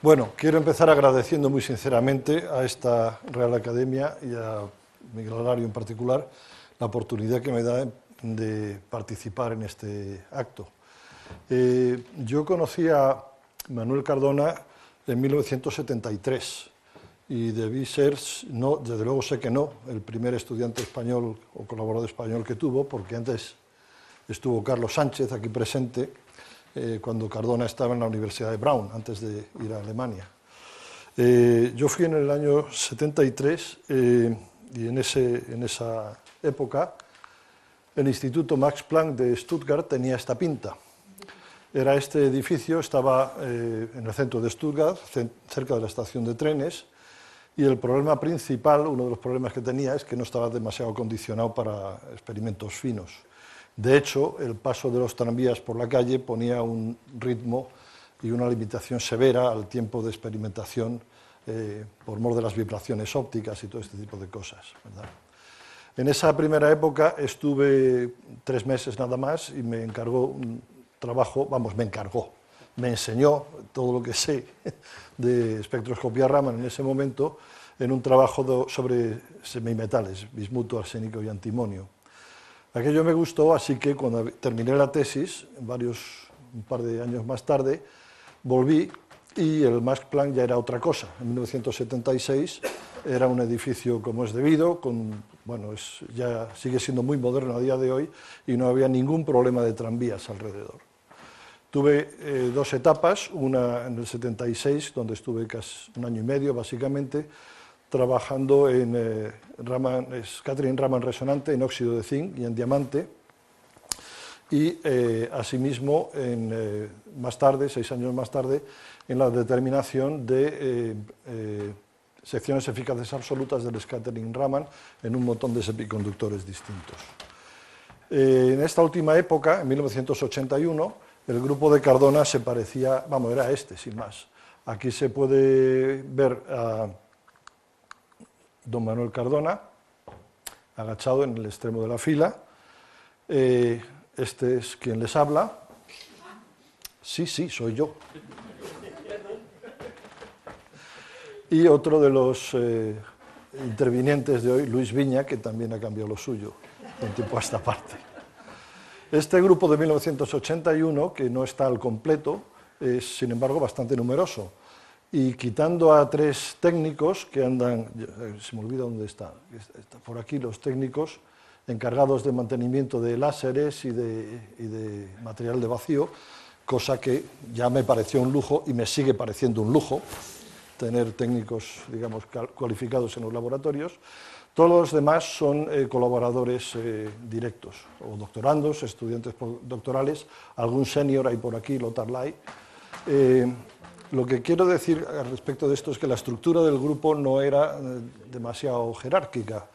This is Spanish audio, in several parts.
Bueno, quiero empezar agradeciendo muy sinceramente a esta Real Academia y a Miguel Alario en particular la oportunidad que me da de participar en este acto. Yo conocí a Manuel Cardona en 1973 y debí ser, no, desde luego sé que no, el primer estudiante español o colaborador español que tuvo, porque antes estuvo Carlos Sánchez aquí presente, cuando Cardona estaba en la Universidad de Brown, antes de ir a Alemania. Yo fui en el año 73 y en esa época el Instituto Max Planck de Stuttgart tenía esta pinta. Era este edificio, estaba en el centro de Stuttgart, cerca de la estación de trenes, y el problema principal, uno de los problemas que tenía, es que no estaba demasiado acondicionado para experimentos finos. De hecho, el paso de los tranvías por la calle ponía un ritmo y una limitación severa al tiempo de experimentación por mor de las vibraciones ópticas y todo este tipo de cosas, ¿verdad? En esa primera época estuve 3 meses nada más y me encargó un trabajo, me enseñó todo lo que sé de espectroscopía Raman en ese momento en un trabajo sobre semimetales, bismuto, arsénico y antimonio. Aquello me gustó, así que cuando terminé la tesis, un par de años más tarde, volví y el Max Planck ya era otra cosa. En 1976 era un edificio como es debido, ya sigue siendo muy moderno a día de hoy y no había ningún problema de tranvías alrededor. Tuve 2 etapas, una en el 76, donde estuve casi 1 año y medio básicamente, trabajando en scattering Raman resonante en óxido de zinc y en diamante, y asimismo, más tarde, 6 años más tarde, en la determinación de secciones eficaces absolutas del scattering Raman en un montón de semiconductores distintos. En esta última época, en 1981, el grupo de Cardona se parecía, era sin más. Aquí se puede ver a don Manuel Cardona, agachado en el extremo de la fila. Este es quien les habla. Sí, soy yo. Y otro de los intervinientes de hoy, Luis Viña, que también ha cambiado lo suyo de un tiempo a esta parte. Este grupo de 1981, que no está al completo, es sin embargo bastante numeroso. Y quitando a 3 técnicos que andan, se me olvida dónde está por aquí, los técnicos encargados de mantenimiento de láseres y de material de vacío, cosa que ya me pareció un lujo y me sigue pareciendo un lujo, tener técnicos, digamos, cualificados en los laboratorios. Todos los demás son colaboradores directos, o doctorandos, estudiantes doctorales, algún senior hay por aquí, Lothar Lai. Lo que quiero decir al respecto de esto es que la estructura del grupo no era demasiado jerárquica.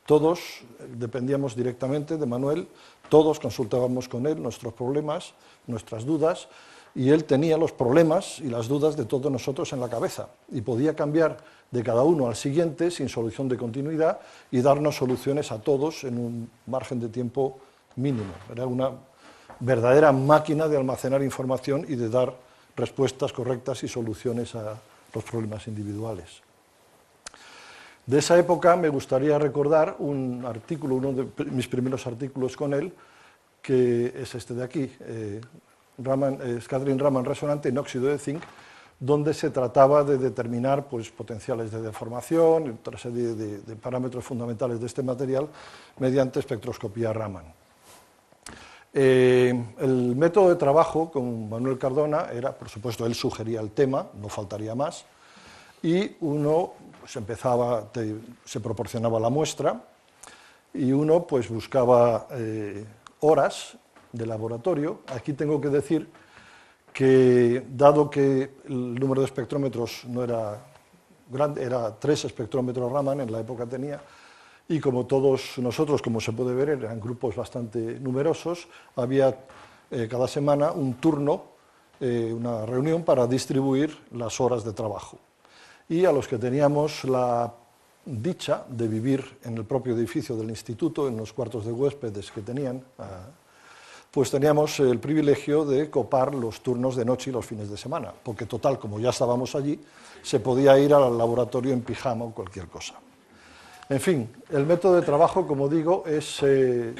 Todos dependíamos directamente de Manuel, todos consultábamos con él nuestros problemas, nuestras dudas, y él tenía los problemas y las dudas de todos nosotros en la cabeza, y podía cambiar de cada uno al siguiente sin solución de continuidad y darnos soluciones a todos en un margen de tiempo mínimo. Era una verdadera máquina de almacenar información y de dar respuestas correctas y soluciones a los problemas individuales. De esa época me gustaría recordar un artículo, uno de mis primeros artículos con él, que es este de aquí, Scattering Raman resonante en óxido de zinc, donde se trataba de determinar potenciales de deformación y otra serie de parámetros fundamentales de este material mediante espectroscopía Raman. El método de trabajo con Manuel Cardona era, por supuesto, él sugería el tema, no faltaría más, y uno se proporcionaba la muestra, y uno buscaba horas de laboratorio. Aquí tengo que decir que, dado que el número de espectrómetros no era grande, era 3 espectrómetros Raman, en la época tenía, y como todos nosotros, como se puede ver, eran grupos bastante numerosos, había cada semana un turno, una reunión para distribuir las horas de trabajo. Y a los que teníamos la dicha de vivir en el propio edificio del instituto, en los cuartos de huéspedes que tenían, pues teníamos el privilegio de copar los turnos de noche y los fines de semana, porque total, como ya estábamos allí, se podía ir al laboratorio en pijama o cualquier cosa. En fin, el método de trabajo, como digo, se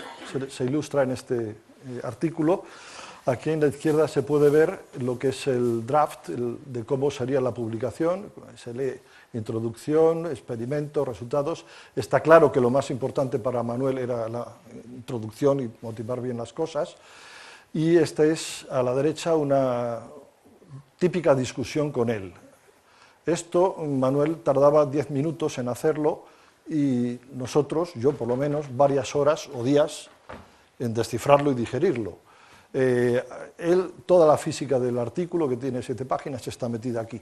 ilustra en este artículo. Aquí en la izquierda se puede ver lo que es el draft de cómo sería la publicación. Se lee introducción, experimento, resultados. Está claro que lo más importante para Manuel era la introducción y motivar bien las cosas. Y esta es, a la derecha, una típica discusión con él. Esto, Manuel tardaba 10 minutos en hacerlo y nosotros, yo por lo menos, varias horas o días en descifrarlo y digerirlo. Toda la física del artículo, que tiene 7 páginas, está metida aquí.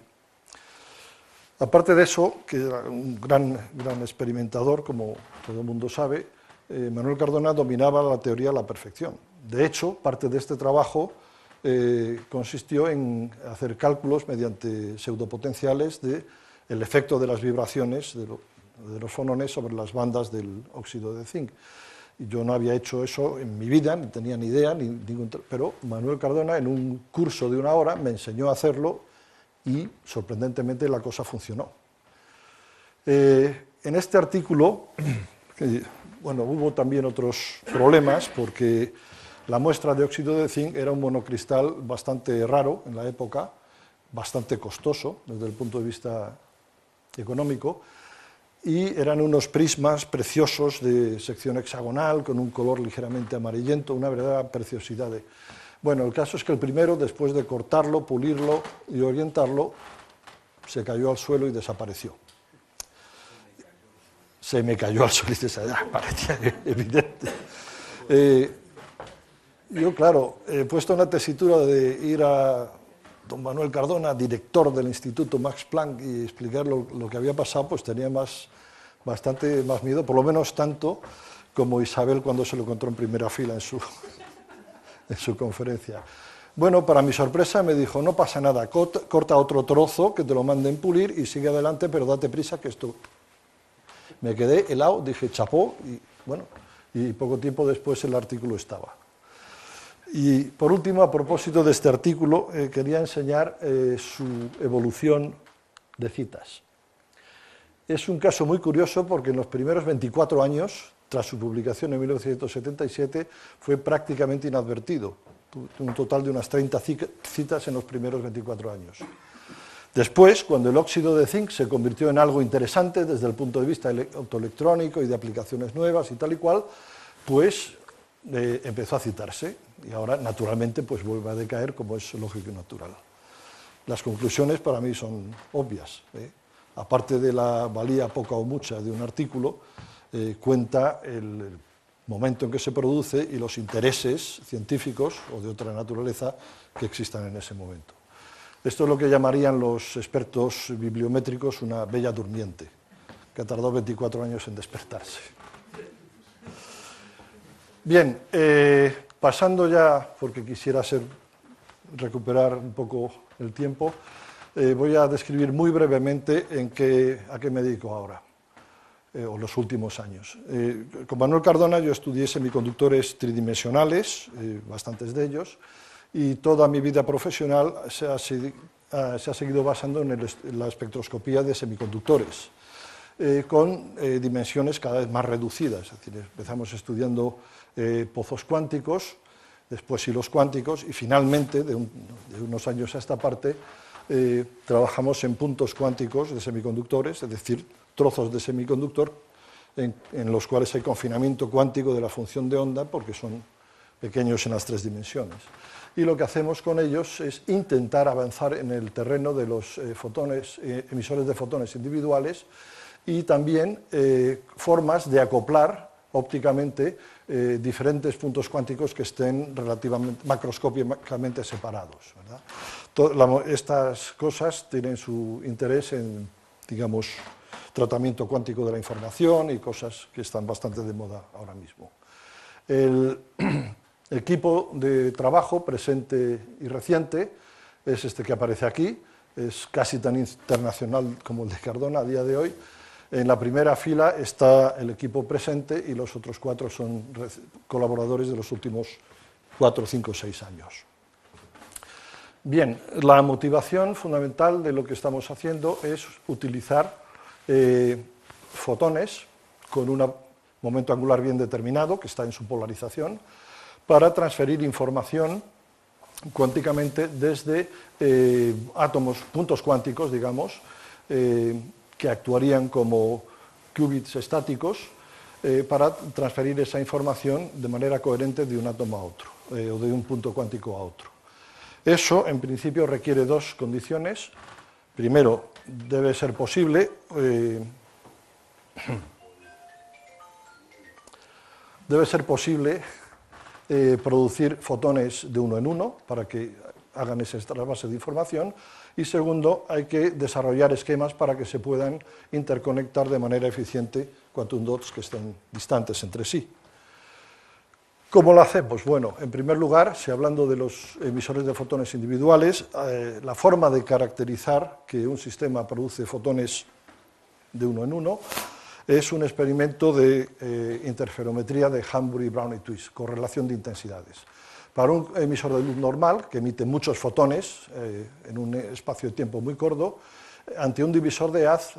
Aparte de eso, que era un gran experimentador, como todo el mundo sabe, Manuel Cardona dominaba la teoría a la perfección. De hecho, parte de este trabajo consistió en hacer cálculos mediante pseudopotenciales del efecto de las vibraciones de los fonones sobre las bandas del óxido de zinc. Yo no había hecho eso en mi vida, ni tenía ni idea, pero Manuel Cardona, en un curso de 1 hora, me enseñó a hacerlo y, sorprendentemente, la cosa funcionó. En este artículo, bueno, hubo también otros problemas, porque la muestra de óxido de zinc era un monocristal bastante raro en la época, bastante costoso desde el punto de vista económico, y eran unos prismas preciosos de sección hexagonal, con un color ligeramente amarillento, una verdadera preciosidad. Bueno, el caso es que el primero, después de cortarlo, pulirlo y orientarlo, se cayó al suelo y desapareció. Se me cayó al suelo y desapareció, parecía evidente. Yo, claro, he puesto una tesitura de ir a don Manuel Cardona, director del Instituto Max Planck, y explicar lo que había pasado, pues tenía bastante más miedo, por lo menos tanto como Isabel cuando se lo encontró en primera fila en su conferencia. Bueno, para mi sorpresa me dijo, no pasa nada, corta otro trozo que te lo manden pulir y sigue adelante, pero date prisa que esto... Me quedé helado, dije chapó, y bueno, y poco tiempo después el artículo estaba. Y por último, a propósito de este artículo, quería enseñar su evolución de citas. Es un caso muy curioso porque en los primeros 24 años, tras su publicación en 1977, fue prácticamente inadvertido. Tuvo un total de unas 30 citas en los primeros 24 años. Después, cuando el óxido de zinc se convirtió en algo interesante desde el punto de vista optoelectrónico y de aplicaciones nuevas y tal y cual, pues empezó a citarse y ahora, naturalmente, pues vuelve a decaer, como es lógico y natural. Las conclusiones para mí son obvias. Aparte de la valía poca o mucha de un artículo, cuenta el momento en que se produce y los intereses científicos o de otra naturaleza que existan en ese momento. Esto es lo que llamarían los expertos bibliométricos una bella durmiente, que tardó 24 años en despertarse. Bien, pasando ya, porque quisiera recuperar un poco el tiempo, voy a describir muy brevemente a qué me dedico ahora, o los últimos años. Con Manuel Cardona yo estudié semiconductores tridimensionales, bastantes de ellos, y toda mi vida profesional se ha seguido basando en la espectroscopía de semiconductores, con dimensiones cada vez más reducidas. Es decir, empezamos estudiando pozos cuánticos, después hilos cuánticos, y finalmente, de unos años a esta parte, trabajamos en puntos cuánticos de semiconductores, es decir, trozos de semiconductor en los cuales hay confinamiento cuántico de la función de onda porque son pequeños en las 3 dimensiones. Y lo que hacemos con ellos es intentar avanzar en el terreno de los emisores de fotones individuales y también formas de acoplar ópticamente diferentes puntos cuánticos que estén relativamente macroscópicamente separados, ¿verdad? Estas cosas tienen su interés en, digamos, tratamiento cuántico de la información y cosas que están bastante de moda ahora mismo. El equipo de trabajo presente y reciente es este que aparece aquí, es casi tan internacional como el de Cardona a día de hoy. En la primera fila está el equipo presente y los otros 4 son colaboradores de los últimos 4, 5, 6 años. Bien, la motivación fundamental de lo que estamos haciendo es utilizar fotones con un momento angular bien determinado, que está en su polarización, para transferir información cuánticamente desde átomos, puntos cuánticos, digamos, que actuarían como qubits estáticos, para transferir esa información de manera coherente de un átomo a otro, o de un punto cuántico a otro. Eso, en principio, requiere dos condiciones. Primero, debe ser posible producir fotones de uno en uno para que hagan esa base de información, y segundo, hay que desarrollar esquemas para que se puedan interconectar de manera eficiente quantum dots que estén distantes entre sí. ¿Cómo lo hacemos? Bueno, en primer lugar, si hablando de los emisores de fotones individuales, la forma de caracterizar que un sistema produce fotones de uno en uno es un experimento de interferometría de Hanbury, Brown y Twist, correlación de intensidades. Para un emisor de luz normal, que emite muchos fotones en un espacio de tiempo muy corto, ante un divisor de haz,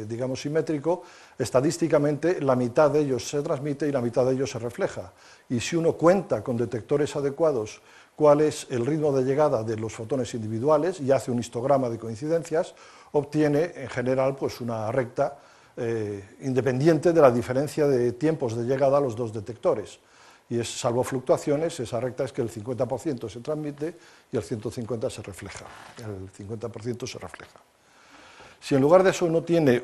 digamos simétrico, estadísticamente la mitad de ellos se transmite y la mitad de ellos se refleja. Y si uno cuenta con detectores adecuados cuál es el ritmo de llegada de los fotones individuales y hace un histograma de coincidencias, obtiene en general pues, una recta independiente de la diferencia de tiempos de llegada a los dos detectores. Y salvo fluctuaciones, esa recta es que el 50% se transmite y el 150% se refleja. El 50% se refleja. Si en lugar de eso uno tiene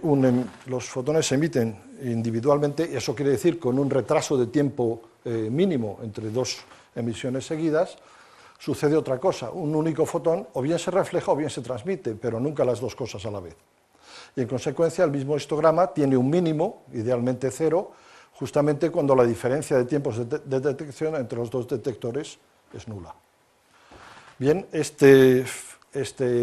los fotones se emiten individualmente, eso quiere decir con un retraso de tiempo mínimo entre dos emisiones seguidas, sucede otra cosa. Un único fotón o bien se refleja o bien se transmite, pero nunca las dos cosas a la vez. Y en consecuencia el mismo histograma tiene un mínimo, idealmente cero, justamente cuando la diferencia de tiempos de detección entre los dos detectores es nula. Bien, este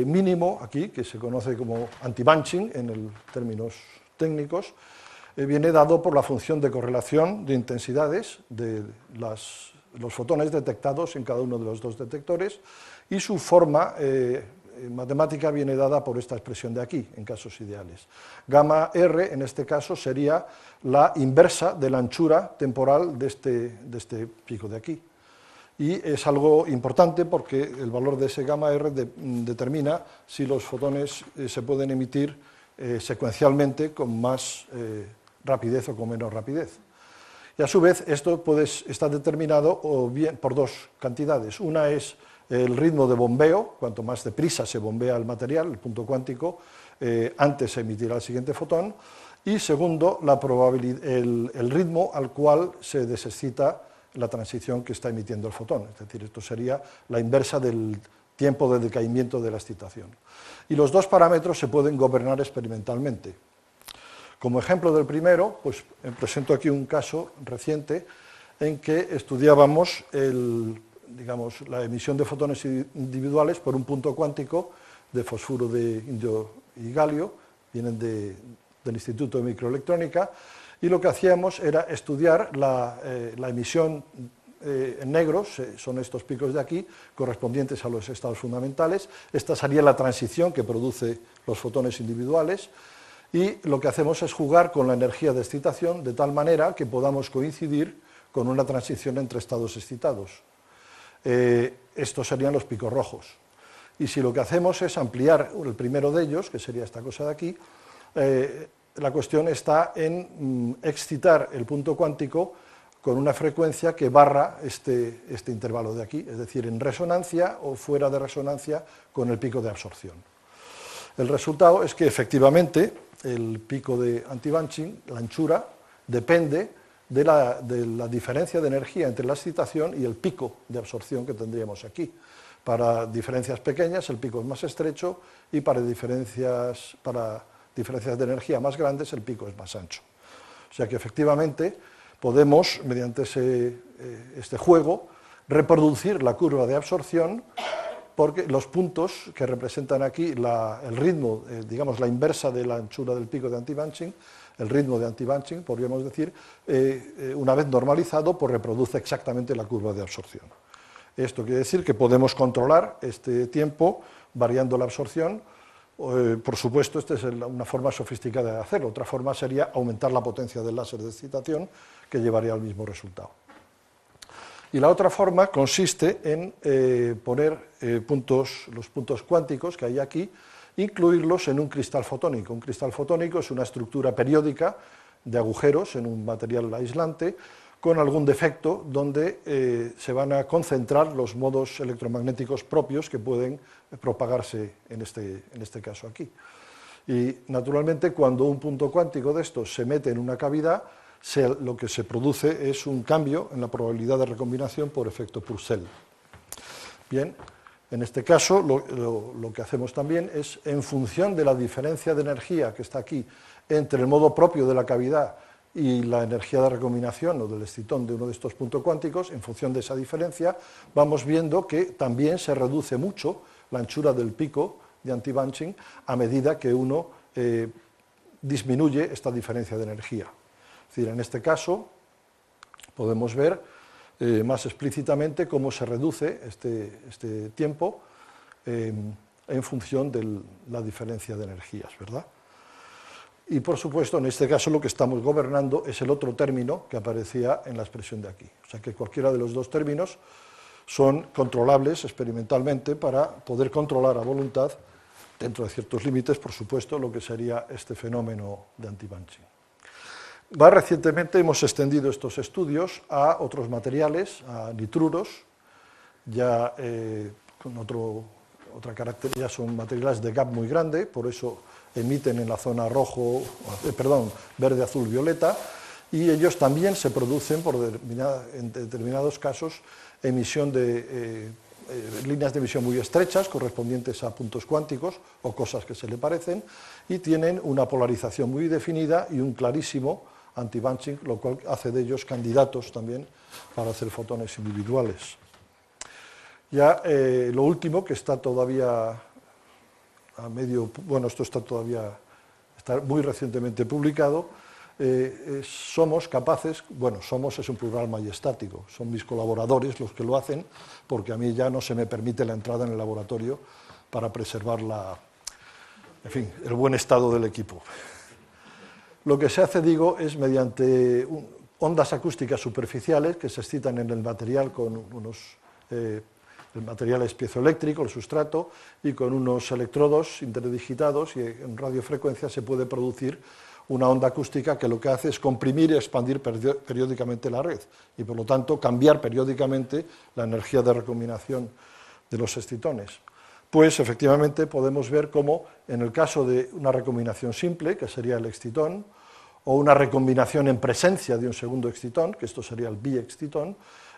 mínimo aquí, que se conoce como anti-bunching en términos técnicos, viene dado por la función de correlación de intensidades de los fotones detectados en cada uno de los dos detectores, y su forma matemática viene dada por esta expresión de aquí, en casos ideales. Gamma R, en este caso, sería la inversa de la anchura temporal de este pico de aquí. Y es algo importante porque el valor de ese gamma R determina si los fotones se pueden emitir secuencialmente con más rapidez o con menos rapidez. Y a su vez esto está determinado o bien por dos cantidades. Una es el ritmo de bombeo, cuanto más deprisa se bombea el material, el punto cuántico, antes se emitirá el siguiente fotón. Y segundo, el ritmo al cual se desexcita la transición que está emitiendo el fotón. Es decir, esto sería la inversa del tiempo de decaimiento de la excitación. Y los dos parámetros se pueden gobernar experimentalmente. Como ejemplo del primero, pues presento aquí un caso reciente en que estudiábamos la emisión de fotones individuales por un punto cuántico de fosfuro de indio y galio, vienen del Instituto de Microelectrónica, y lo que hacíamos era estudiar la emisión en negro, son estos picos de aquí, correspondientes a los estados fundamentales. Esta sería la transición que produce los fotones individuales, y lo que hacemos es jugar con la energía de excitación de tal manera que podamos coincidir con una transición entre estados excitados. Estos serían los picos rojos. Y si lo que hacemos es ampliar el primero de ellos, que sería esta cosa de aquí, la cuestión está en excitar el punto cuántico con una frecuencia que barra este intervalo de aquí, es decir, en resonancia o fuera de resonancia con el pico de absorción. El resultado es que efectivamente el pico de anti-bunching, la anchura, depende de la diferencia de energía entre la excitación y el pico de absorción que tendríamos aquí. Para diferencias pequeñas el pico es más estrecho y para diferencias de energía más grandes el pico es más ancho. O sea que efectivamente podemos, mediante este juego, reproducir la curva de absorción, porque los puntos que representan aquí el ritmo, digamos la inversa de la anchura del pico de anti-bunching, el ritmo de anti-bunching, podríamos decir, una vez normalizado, pues reproduce exactamente la curva de absorción. Esto quiere decir que podemos controlar este tiempo variando la absorción. Por supuesto, esta es una forma sofisticada de hacerlo. Otra forma sería aumentar la potencia del láser de excitación, que llevaría al mismo resultado. Y la otra forma consiste en poner los puntos cuánticos que hay aquí, incluirlos en un cristal fotónico. Un cristal fotónico es una estructura periódica de agujeros en un material aislante, con algún defecto donde se van a concentrar los modos electromagnéticos propios que pueden propagarse en este caso aquí. Y naturalmente cuando un punto cuántico de estos se mete en una cavidad, lo que se produce es un cambio en la probabilidad de recombinación por efecto Purcell. Bien, en este caso lo que hacemos también es, en función de la diferencia de energía que está aquí entre el modo propio de la cavidad y la energía de recombinación o del excitón de uno de estos puntos cuánticos, en función de esa diferencia, vamos viendo que también se reduce mucho la anchura del pico de anti-bunching a medida que uno disminuye esta diferencia de energía. Es decir, en este caso podemos ver más explícitamente cómo se reduce este tiempo en función de la diferencia de energías, ¿verdad? Y por supuesto, en este caso lo que estamos gobernando es el otro término que aparecía en la expresión de aquí. O sea que cualquiera de los dos términos son controlables experimentalmente para poder controlar a voluntad, dentro de ciertos límites, por supuesto, lo que sería este fenómeno de anti-bunching. Más recientemente hemos extendido estos estudios a otros materiales, a nitruros, ya con otra característica, son materiales de gap muy grande, por eso emiten en la zona verde, azul, violeta, y ellos también se producen en determinados casos emisión de líneas de emisión muy estrechas correspondientes a puntos cuánticos o cosas que se le parecen, y tienen una polarización muy definida y un clarísimo anti-bunching, lo cual hace de ellos candidatos también para hacer fotones individuales. Ya lo último, que está todavía esto está muy recientemente publicado, somos capaces, somos es un plural majestático, son mis colaboradores los que lo hacen, porque a mí ya no se me permite la entrada en el laboratorio para preservar el buen estado del equipo. Lo que se hace, es mediante ondas acústicas superficiales que se excitan en el material con el material es piezoeléctrico, el sustrato, y con unos electrodos interdigitados y en radiofrecuencia se puede producir una onda acústica que lo que hace es comprimir y expandir periódicamente la red y por lo tanto cambiar periódicamente la energía de recombinación de los excitones. Pues efectivamente podemos ver cómo en el caso de una recombinación simple, que sería el excitón, o una recombinación en presencia de un segundo excitón, que esto sería el biexcitón,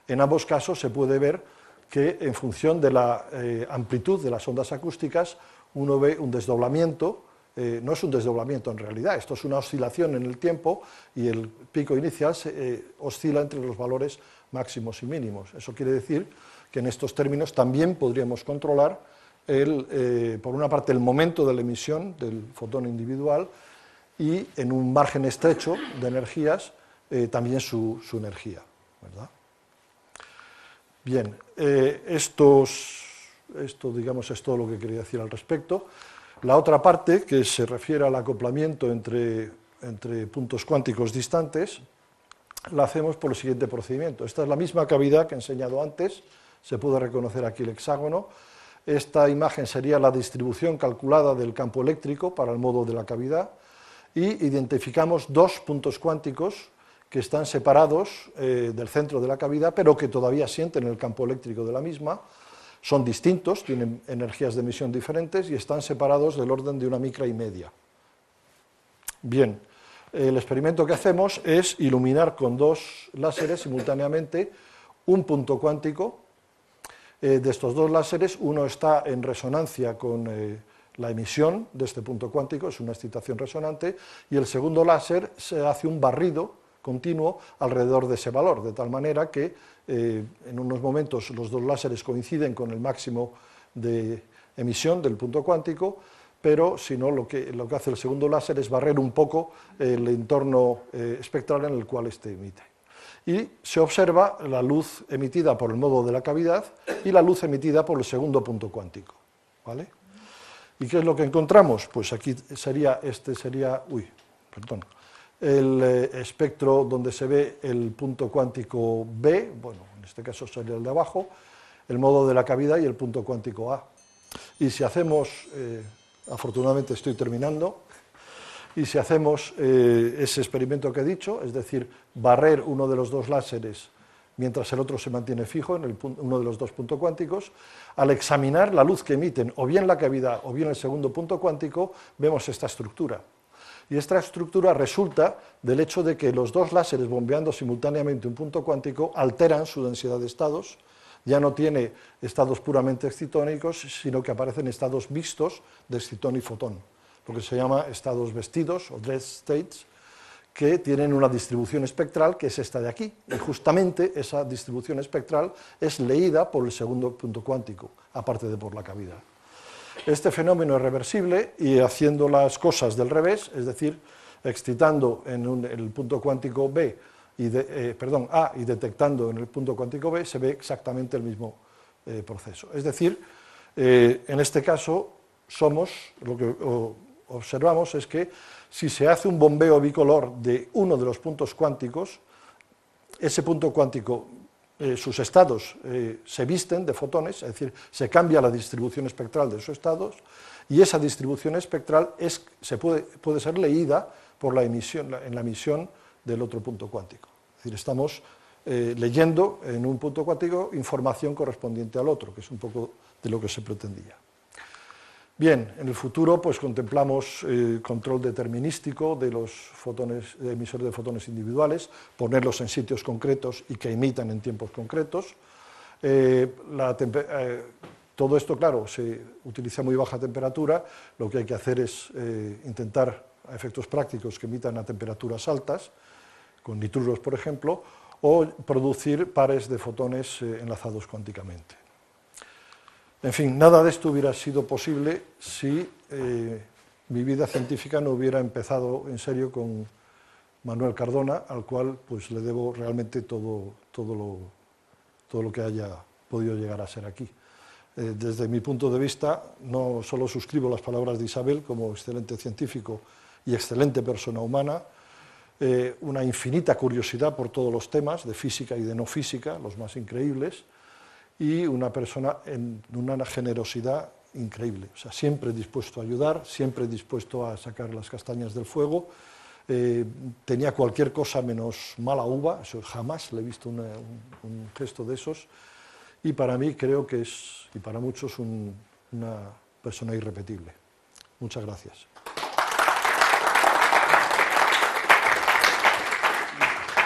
en ambos casos se puede ver que en función de la amplitud de las ondas acústicas uno ve un desdoblamiento, no es un desdoblamiento en realidad, esto es una oscilación en el tiempo y el pico inicial oscila entre los valores máximos y mínimos. Eso quiere decir que en estos términos también podríamos controlar, por una parte, el momento de la emisión del fotón individual y en un margen estrecho de energías también su energía, ¿verdad? Bien, esto es todo lo que quería decir al respecto. La otra parte, que se refiere al acoplamiento entre puntos cuánticos distantes, la hacemos por el siguiente procedimiento. Esta es la misma cavidad que he enseñado antes, se puede reconocer aquí el hexágono. Esta imagen sería la distribución calculada del campo eléctrico para el modo de la cavidad, y identificamos dos puntos cuánticos que están separados del centro de la cavidad, pero que todavía sienten el campo eléctrico de la misma, son distintos, tienen energías de emisión diferentes y están separados del orden de una micra y media. Bien, el experimento que hacemos es iluminar con dos láseres simultáneamente un punto cuántico. De estos dos láseres, uno está en resonancia con la emisión de este punto cuántico, es una excitación resonante, y el segundo láser se hace un barrido continuo alrededor de ese valor, de tal manera que en unos momentos los dos láseres coinciden con el máximo de emisión del punto cuántico, pero si no, lo que hace el segundo láser es barrer un poco el entorno espectral en el cual éste emite. y se observa la luz emitida por el modo de la cavidad y la luz emitida por el segundo punto cuántico, ¿vale? ¿Y qué es lo que encontramos? Pues aquí sería, el espectro donde se ve el punto cuántico B, bueno, en este caso sería el de abajo, el modo de la cavidad y el punto cuántico A. Y si hacemos, afortunadamente estoy terminando, y si hacemos ese experimento que he dicho, es decir, barrer uno de los dos láseres mientras el otro se mantiene fijo en uno de los dos puntos cuánticos, al examinar la luz que emiten o bien la cavidad o bien el segundo punto cuántico, vemos esta estructura. Y esta estructura resulta del hecho de que los dos láseres bombeando simultáneamente un punto cuántico alteran su densidad de estados, ya no tiene estados puramente excitónicos, sino que aparecen estados mixtos de excitón y fotón, lo que se llama estados vestidos o dressed states, que tienen una distribución espectral que es esta de aquí, y justamente esa distribución espectral es leída por el segundo punto cuántico, aparte de por la cavidad. Este fenómeno es reversible y haciendo las cosas del revés, es decir, excitando en el punto cuántico B A y detectando en el punto cuántico B, se ve exactamente el mismo proceso. Es decir, en este caso lo que observamos es que si se hace un bombeo bicolor de uno de los puntos cuánticos, ese punto cuántico, sus estados se visten de fotones, es decir, se cambia la distribución espectral de sus estados, y esa distribución espectral puede ser leída por en la emisión del otro punto cuántico. Es decir, estamos leyendo en un punto cuántico información correspondiente al otro, que es un poco de lo que se pretendía. Bien, en el futuro pues contemplamos control determinístico de los emisores de fotones individuales, ponerlos en sitios concretos y que emitan en tiempos concretos. Todo esto, claro, se utiliza a muy baja temperatura, lo que hay que hacer es intentar a efectos prácticos que emitan a temperaturas altas, con nitruros, por ejemplo, o producir pares de fotones enlazados cuánticamente. En fin, nada de esto hubiera sido posible si mi vida científica no hubiera empezado en serio con Manuel Cardona, al cual pues, le debo realmente todo lo que haya podido llegar a ser aquí. Desde mi punto de vista, no solo suscribo las palabras de Isabel como excelente científico y excelente persona humana, una infinita curiosidad por todos los temas de física y de no física, los más increíbles, y una persona en una generosidad increíble, o sea, siempre dispuesto a ayudar, siempre dispuesto a sacar las castañas del fuego, tenía cualquier cosa menos mala uva, eso jamás le he visto un gesto de esos, y para mí creo que es, y para muchos, una persona irrepetible. Muchas gracias.